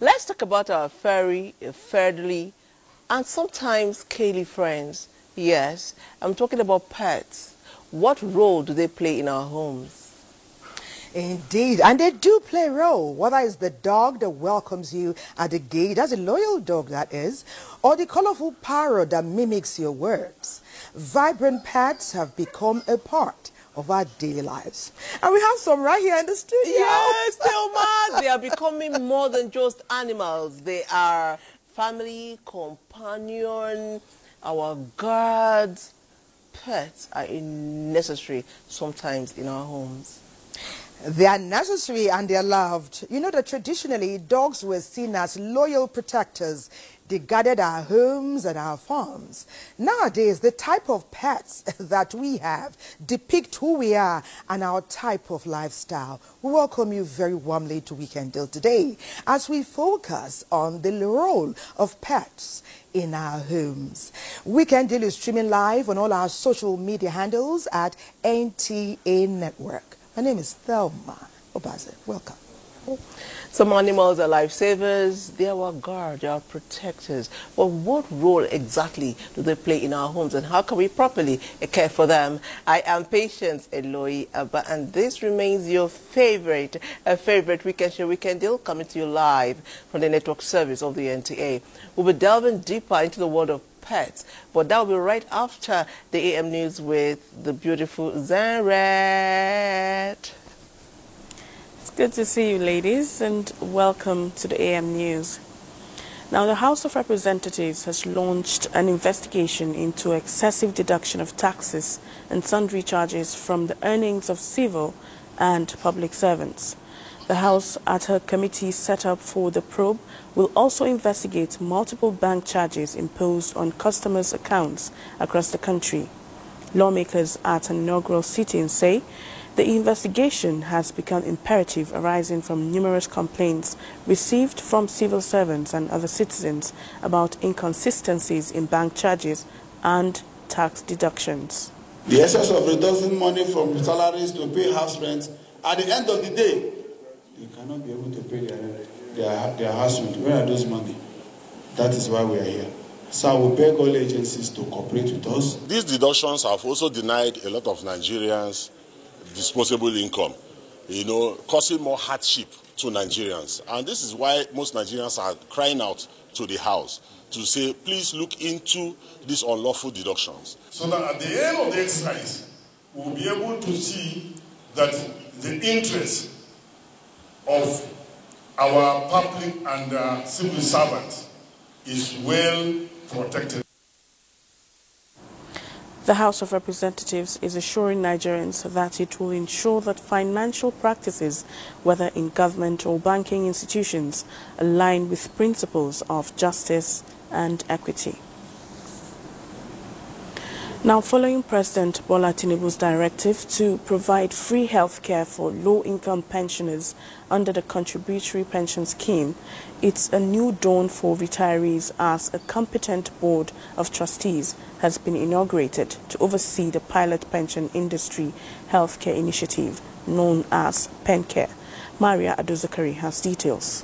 Let's talk about our furry, furry, and sometimes scaly friends. Yes, I'm talking about pets. What role do they play in our homes? Indeed, and they do play a role, whether it's the dog that welcomes you at the gate, that's a loyal dog that is, or the colorful parrot that mimics your words. Vibrant pets have become a part of our daily lives. And we have some right here in the studio. Yes, Thelma, they are becoming more than just animals. They are family, companion, our guards. Pets are necessary sometimes in our homes. They are necessary and they are loved. You know that traditionally dogs were seen as loyal protectors. They guarded our homes and our farms. Nowadays, the type of pets that we have depict who we are and our type of lifestyle. We welcome you very warmly to Weekend Deal today as we focus on the role of pets in our homes. Weekend Deal is streaming live on all our social media handles at NTA Network. My name is Thelma Obaze. Welcome. Some animals are lifesavers, they are our guard, they are protectors. But what role exactly do they play in our homes and how can we properly care for them? I am Patience Eloy Abba, and this remains your favorite weekend show, Weekend Deal, coming to you live from the network service of the NTA. We'll be delving deeper into the world of pets, but that will be right after the AM news with the beautiful Zanret. It's good to see you, ladies, and welcome to the AM news. Now, the House of Representatives has launched an investigation into excessive deduction of taxes and sundry charges from the earnings of civil and public servants. The House, at her committee set up for the probe, will also investigate multiple bank charges imposed on customers' accounts across the country. Lawmakers at an inaugural sitting say the investigation has become imperative arising from numerous complaints received from civil servants and other citizens about inconsistencies in bank charges and tax deductions. The excess of reducing money from salaries to pay house rent, at the end of the day, they cannot be able to pay their house rent. Where are those money? That is why we are here. So I will beg all agencies to cooperate with us. These deductions have also denied a lot of Nigerians disposable income, causing more hardship to Nigerians. And this is why most Nigerians are crying out to the House to say, please look into these unlawful deductions. So that at the end of the exercise, we'll be able to see that the interest of our public and civil servants is well protected. The House of Representatives is assuring Nigerians that it will ensure that financial practices, whether in government or banking institutions, align with principles of justice and equity. Now, following President Bola Tinubu's directive to provide free health care for low-income pensioners under the contributory pension scheme, it's a new dawn for retirees as a competent board of trustees has been inaugurated to oversee the pilot pension industry healthcare initiative known as PenCare. Maria Adozakari has details.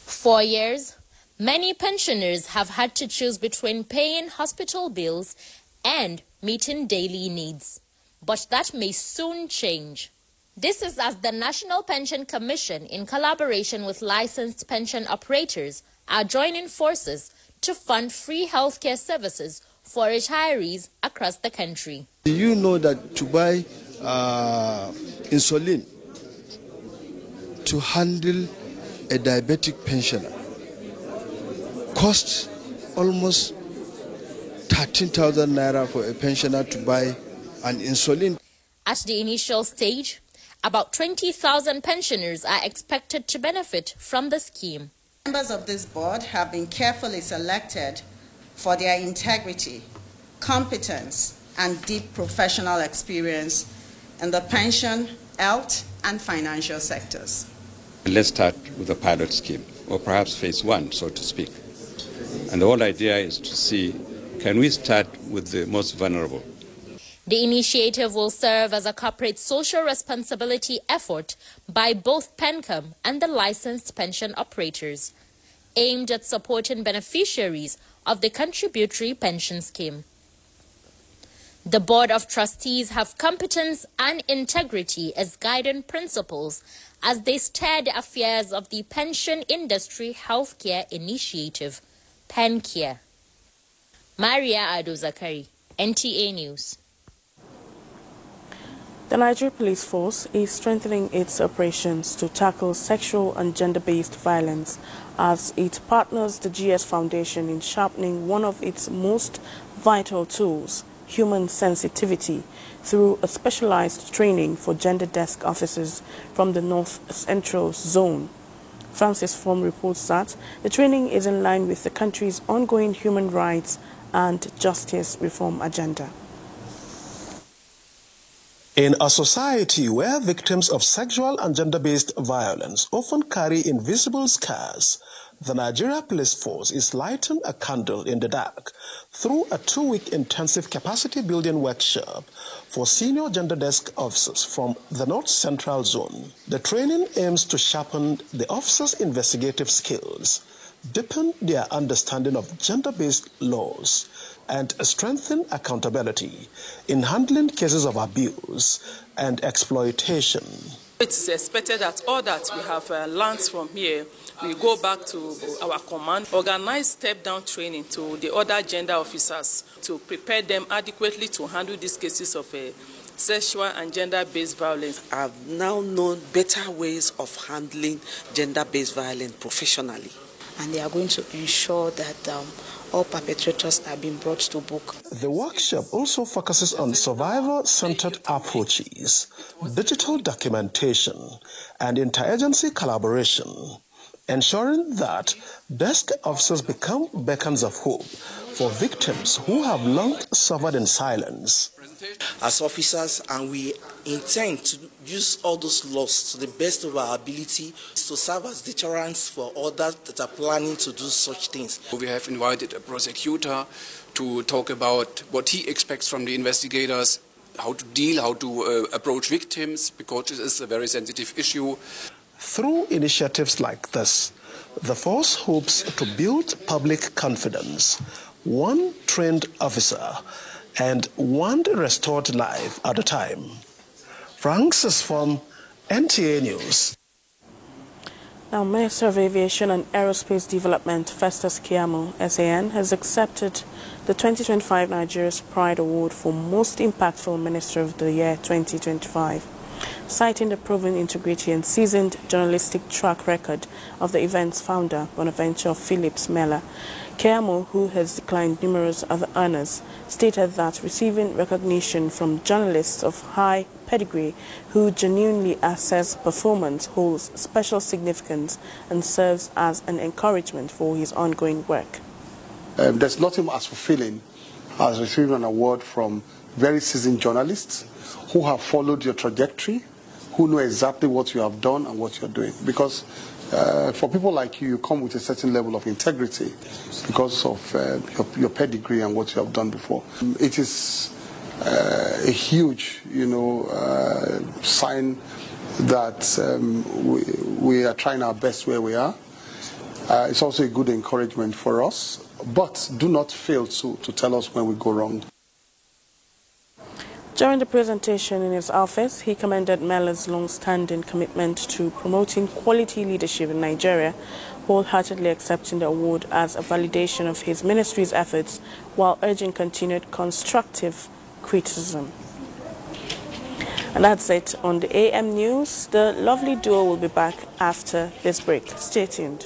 For years, many pensioners have had to choose between paying hospital bills and meeting daily needs. But that may soon change. This is as the National Pension Commission, in collaboration with licensed pension operators, are joining forces to fund free healthcare services for retirees across the country. Do you know that to buy insulin to handle a diabetic pensioner costs almost 13,000 naira for a pensioner to buy an insulin? At the initial stage, about 20,000 pensioners are expected to benefit from the scheme. Members of this board have been carefully selected for their integrity, competence, and deep professional experience in the pension, health, and financial sectors. Let's start with the pilot scheme, or perhaps phase one, so to speak. And the whole idea is to see, can we start with the most vulnerable? The initiative will serve as a corporate social responsibility effort by both PENCOM and the licensed pension operators, aimed at supporting beneficiaries of the contributory pension scheme. The Board of Trustees have competence and integrity as guiding principles as they steer the affairs of the Pension Industry Healthcare Initiative, PenCare. Maria Ado-Zakari, NTA News. The Nigerian Police Force is strengthening its operations to tackle sexual and gender-based violence as it partners the GS Foundation in sharpening one of its most vital tools, human sensitivity, through a specialized training for gender desk officers from the North Central Zone. Francis Form reports that the training is in line with the country's ongoing human rights and justice reform agenda. In a society where victims of sexual and gender-based violence often carry invisible scars, the Nigeria Police Force is lighting a candle in the dark through a 2-week intensive capacity-building workshop for senior gender desk officers from the North Central Zone. The training aims to sharpen the officers' investigative skills, deepen their understanding of gender-based laws, and strengthen accountability in handling cases of abuse and exploitation. It is expected that all that we have learned from here, we go back to our command, organize step-down training to the other gender officers to prepare them adequately to handle these cases of sexual and gender-based violence. I've now known better ways of handling gender-based violence professionally. And they are going to ensure that all perpetrators are being brought to book. The workshop also focuses on survivor-centered approaches, digital documentation, and interagency collaboration, ensuring that desk officers become beacons of hope for victims who have long suffered in silence. As officers, and we intend to use all those laws to the best of our ability to serve as deterrents for others that are planning to do such things. We have invited a prosecutor to talk about what he expects from the investigators, how to approach victims, because this is a very sensitive issue. Through initiatives like this, the force hopes to build public confidence, one trained officer and one restored life at a time. Francis from NTA News. Now, Minister of Aviation and Aerospace Development, Festus Keyamo, SAN, has accepted the 2025 Nigeria's Pride Award for Most Impactful Minister of the Year 2025. Citing the proven integrity and seasoned journalistic track record of the event's founder, Bonaventure Phillips Mella, Keyamo, who has declined numerous other honors, stated that receiving recognition from journalists of high pedigree who genuinely assess performance holds special significance and serves as an encouragement for his ongoing work. There's nothing as fulfilling as receiving an award from very seasoned journalists who have followed your trajectory, who know exactly what you have done and what you're doing. Because for people like you, you come with a certain level of integrity because of your pedigree and what you have done before. It is a huge, sign that we are trying our best where we are. It's also a good encouragement for us, but do not fail to tell us when we go wrong. During the presentation in his office, he commended Mella's long-standing commitment to promoting quality leadership in Nigeria, wholeheartedly accepting the award as a validation of his ministry's efforts while urging continued constructive criticism. And that's it on the AM News. The lovely duo will be back after this break. Stay tuned.